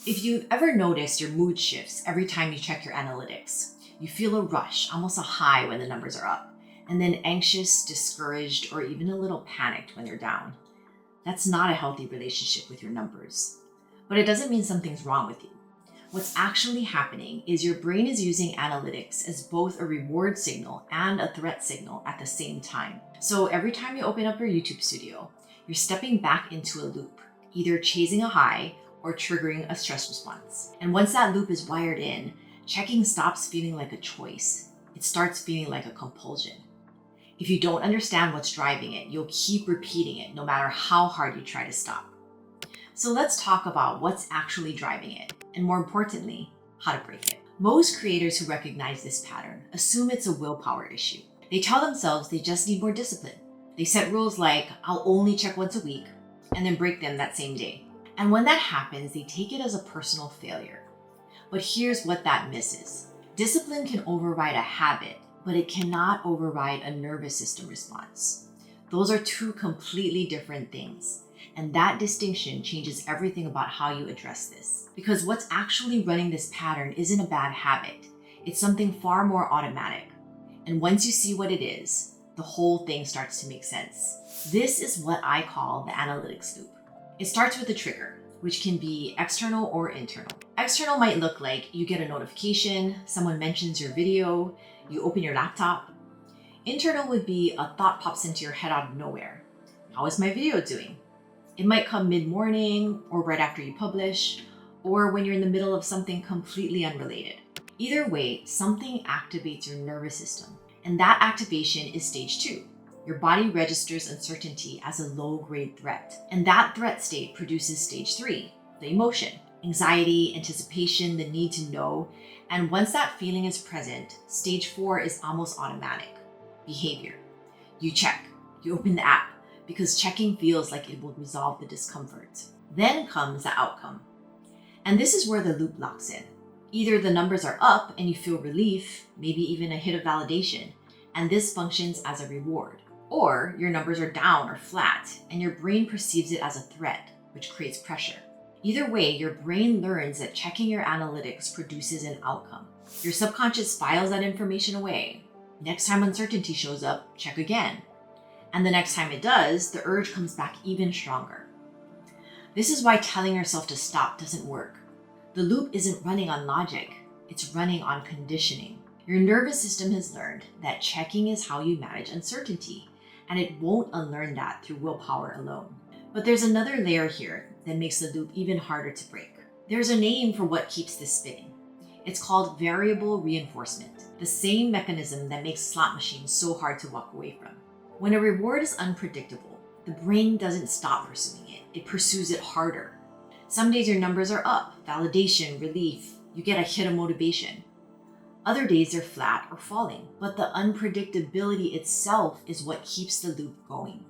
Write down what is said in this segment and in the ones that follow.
If you've ever noticed your mood shifts every time you check your analytics, you feel a rush, almost a high when the numbers are up, and then anxious, discouraged, or even a little panicked when they're down. That's not a healthy relationship with your numbers. But it doesn't mean something's wrong with you. What's actually happening is your brain is using analytics as both a reward signal and a threat signal at the same time. So every time you open up your YouTube studio, you're stepping back into a loop, either chasing a high or triggering a stress response. And once that loop is wired in, checking stops feeling like a choice. It starts feeling like a compulsion. If you don't understand what's driving it, you'll keep repeating it no matter how hard you try to stop. So let's talk about what's actually driving it, and more importantly, how to break it. Most creators who recognize this pattern assume it's a willpower issue. They tell themselves they just need more discipline. They set rules like, I'll only check once a week, and then break them that same day. And when that happens, they take it as a personal failure. But here's what that misses. Discipline can override a habit, but it cannot override a nervous system response. Those are two completely different things. And that distinction changes everything about how you address this. Because what's actually running this pattern isn't a bad habit. It's something far more automatic. And once you see what it is, the whole thing starts to make sense. This is what I call the analytics loop. It starts with a trigger, which can be external or internal. External might look like you get a notification, someone mentions your video, you open your laptop. Internal would be a thought pops into your head out of nowhere. How is my video doing? It might come mid-morning or right after you publish, or when you're in the middle of something completely unrelated. Either way, something activates your nervous system, and that activation is stage 2. Your body registers uncertainty as a low-grade threat, and that threat state produces stage 3, the emotion, anxiety, anticipation, the need to know, and once that feeling is present, stage 4 is almost automatic, behavior. You check, you open the app, because checking feels like it will resolve the discomfort. Then comes the outcome. And this is where the loop locks in. Either the numbers are up and you feel relief, maybe even a hit of validation, and this functions as a reward. Or your numbers are down or flat, and your brain perceives it as a threat, which creates pressure. Either way, your brain learns that checking your analytics produces an outcome. Your subconscious files that information away. Next time uncertainty shows up, check again. And the next time it does, the urge comes back even stronger. This is why telling yourself to stop doesn't work. The loop isn't running on logic, it's running on conditioning. Your nervous system has learned that checking is how you manage uncertainty, and it won't unlearn that through willpower alone. But there's another layer here that makes the loop even harder to break. There's a name for what keeps this spinning. It's called variable reinforcement, the same mechanism that makes slot machines so hard to walk away from. When a reward is unpredictable, the brain doesn't stop pursuing it. It pursues it harder. Some days your numbers are up, validation, relief, you get a hit of motivation. Other days they're flat or falling, but the unpredictability itself is what keeps the loop going.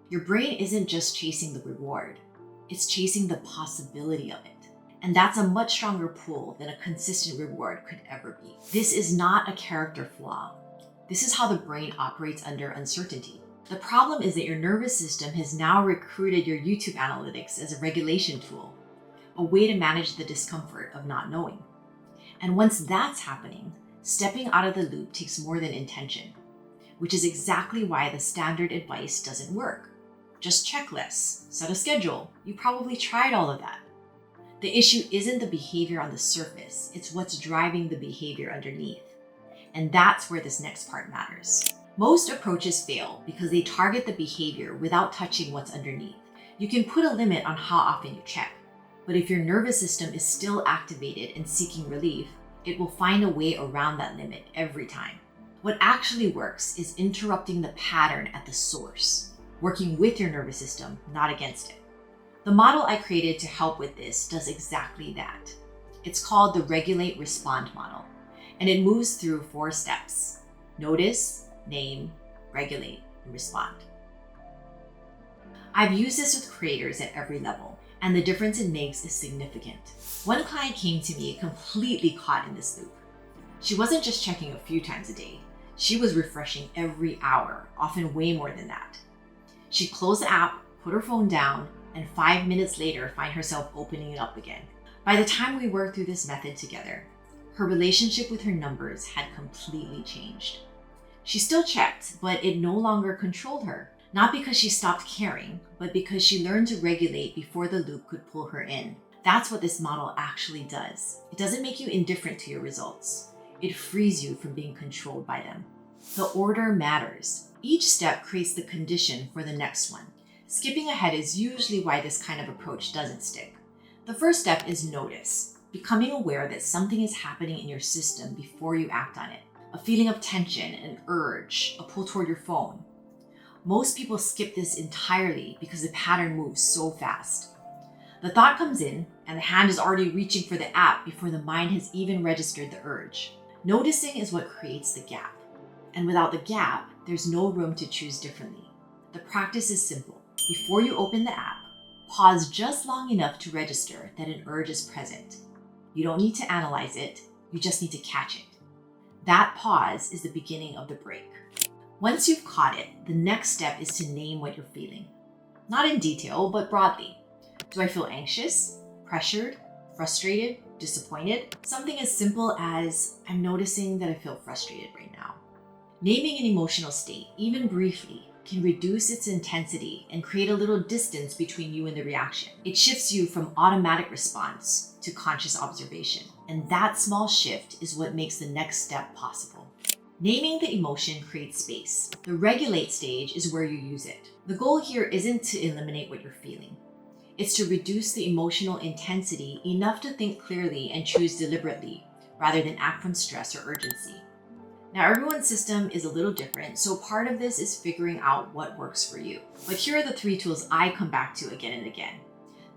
Your brain isn't just chasing the reward, it's chasing the possibility of it. And that's a much stronger pull than a consistent reward could ever be. This is not a character flaw. This is how the brain operates under uncertainty. The problem is that your nervous system has now recruited your YouTube analytics as a regulation tool, a way to manage the discomfort of not knowing. And once that's happening, stepping out of the loop takes more than intention, which is exactly why the standard advice doesn't work. Just check less, set a schedule. You probably tried all of that. The issue isn't the behavior on the surface, it's what's driving the behavior underneath. And that's where this next part matters. Most approaches fail because they target the behavior without touching what's underneath. You can put a limit on how often you check, but if your nervous system is still activated and seeking relief, it will find a way around that limit every time. What actually works is interrupting the pattern at the source, working with your nervous system, not against it. The model I created to help with this does exactly that. It's called the Regulate Respond model, and it moves through 4 steps: notice, name, regulate, and respond. I've used this with creators at every level, and the difference it makes is significant. One client came to me completely caught in this loop. She wasn't just checking a few times a day, she was refreshing every hour, often way more than that. She'd close the app, put her phone down, and 5 minutes later find herself opening it up again. By the time we worked through this method together, her relationship with her numbers had completely changed. She still checked, but it no longer controlled her. Not because she stopped caring, but because she learned to regulate before the loop could pull her in. That's what this model actually does. It doesn't make you indifferent to your results. It frees you from being controlled by them. The order matters. Each step creates the condition for the next one. Skipping ahead is usually why this kind of approach doesn't stick. The first step is notice, becoming aware that something is happening in your system before you act on it. A feeling of tension, an urge, a pull toward your phone. Most people skip this entirely because the pattern moves so fast. The thought comes in, and the hand is already reaching for the app before the mind has even registered the urge. Noticing is what creates the gap. And without the gap, there's no room to choose differently. The practice is simple. Before you open the app, pause just long enough to register that an urge is present. You don't need to analyze it, you just need to catch it. That pause is the beginning of the break. Once you've caught it, the next step is to name what you're feeling. Not in detail, but broadly. Do I feel anxious, pressured, frustrated, disappointed? Something as simple as, I'm noticing that I feel frustrated right now. Naming an emotional state, even briefly, can reduce its intensity and create a little distance between you and the reaction. It shifts you from automatic response to conscious observation. And that small shift is what makes the next step possible. Naming the emotion creates space. The regulate stage is where you use it. The goal here isn't to eliminate what you're feeling. It's to reduce the emotional intensity enough to think clearly and choose deliberately, rather than act from stress or urgency. Now, everyone's system is a little different, so part of this is figuring out what works for you. But here are the 3 tools I come back to again and again.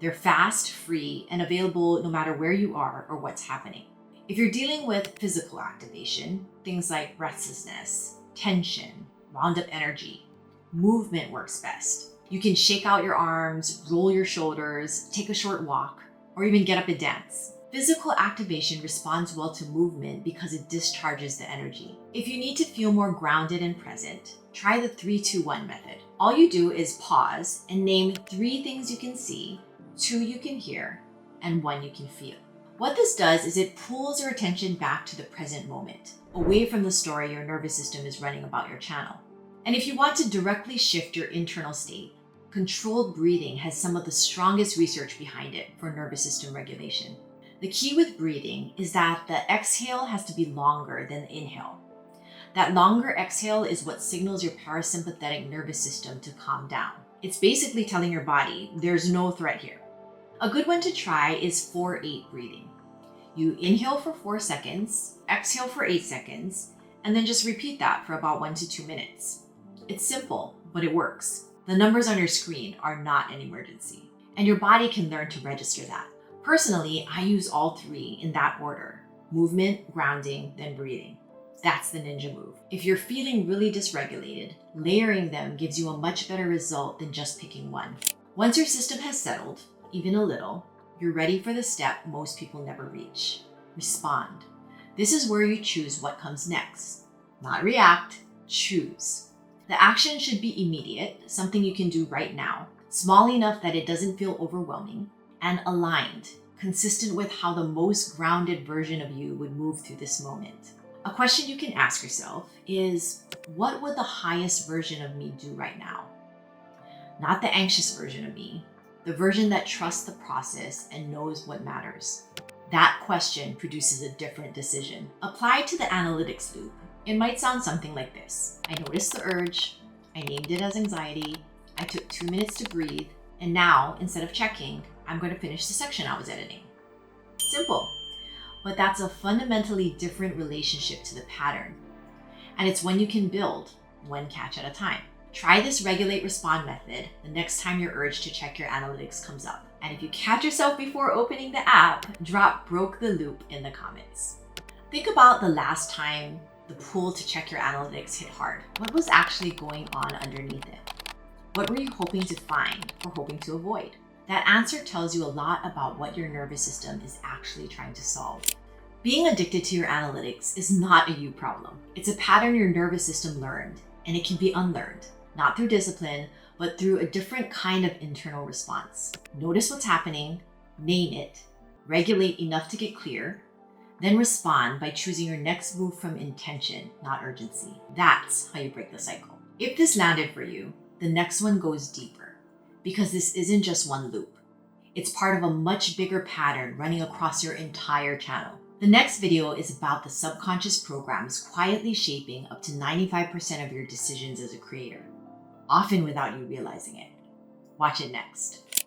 They're fast, free, and available no matter where you are or what's happening. If you're dealing with physical activation, things like restlessness, tension, wound up energy, movement works best. You can shake out your arms, roll your shoulders, take a short walk, or even get up and dance. Physical activation responds well to movement because it discharges the energy. If you need to feel more grounded and present, try the 3-2-1 method. All you do is pause and name 3 things you can see, 2 you can hear, and 1 you can feel. What this does is it pulls your attention back to the present moment, away from the story your nervous system is running about your channel. And if you want to directly shift your internal state, controlled breathing has some of the strongest research behind it for nervous system regulation. The key with breathing is that the exhale has to be longer than the inhale. That longer exhale is what signals your parasympathetic nervous system to calm down. It's basically telling your body, there's no threat here. A good one to try is 4-8 breathing. You inhale for 4 seconds, exhale for 8 seconds, and then just repeat that for about 1 to 2 minutes. It's simple, but it works. The numbers on your screen are not an emergency, and your body can learn to register that. Personally, I use all 3 in that order: movement, grounding, then breathing. That's the ninja move. If you're feeling really dysregulated, layering them gives you a much better result than just picking one. Once your system has settled, even a little, you're ready for the step most people never reach. Respond. This is where you choose what comes next. Not react, choose. The action should be immediate, something you can do right now, small enough that it doesn't feel overwhelming, and aligned, consistent with how the most grounded version of you would move through this moment. A question you can ask yourself is, what would the highest version of me do right now? Not the anxious version of me, the version that trusts the process and knows what matters. That question produces a different decision. Applied to the analytics loop, it might sound something like this. I noticed the urge, I named it as anxiety, I took 2 minutes to breathe, and now, instead of checking, I'm going to finish the section I was editing. Simple, but that's a fundamentally different relationship to the pattern. And it's one you can build, one catch at a time. Try this regulate respond method the next time your urge to check your analytics comes up. And if you catch yourself before opening the app, drop broke the loop in the comments. Think about the last time the pull to check your analytics hit hard. What was actually going on underneath it? What were you hoping to find or hoping to avoid? That answer tells you a lot about what your nervous system is actually trying to solve. Being addicted to your analytics is not a you problem. It's a pattern your nervous system learned, and it can be unlearned, not through discipline, but through a different kind of internal response. Notice what's happening, name it, Regulate enough to get clear, then respond by choosing your next move from intention, not urgency. That's how you break the cycle. If this landed for you, the next one goes deeper, because this isn't just one loop. It's part of a much bigger pattern running across your entire channel. The next video is about the subconscious programs quietly shaping up to 95% of your decisions as a creator, often without you realizing it. Watch it next.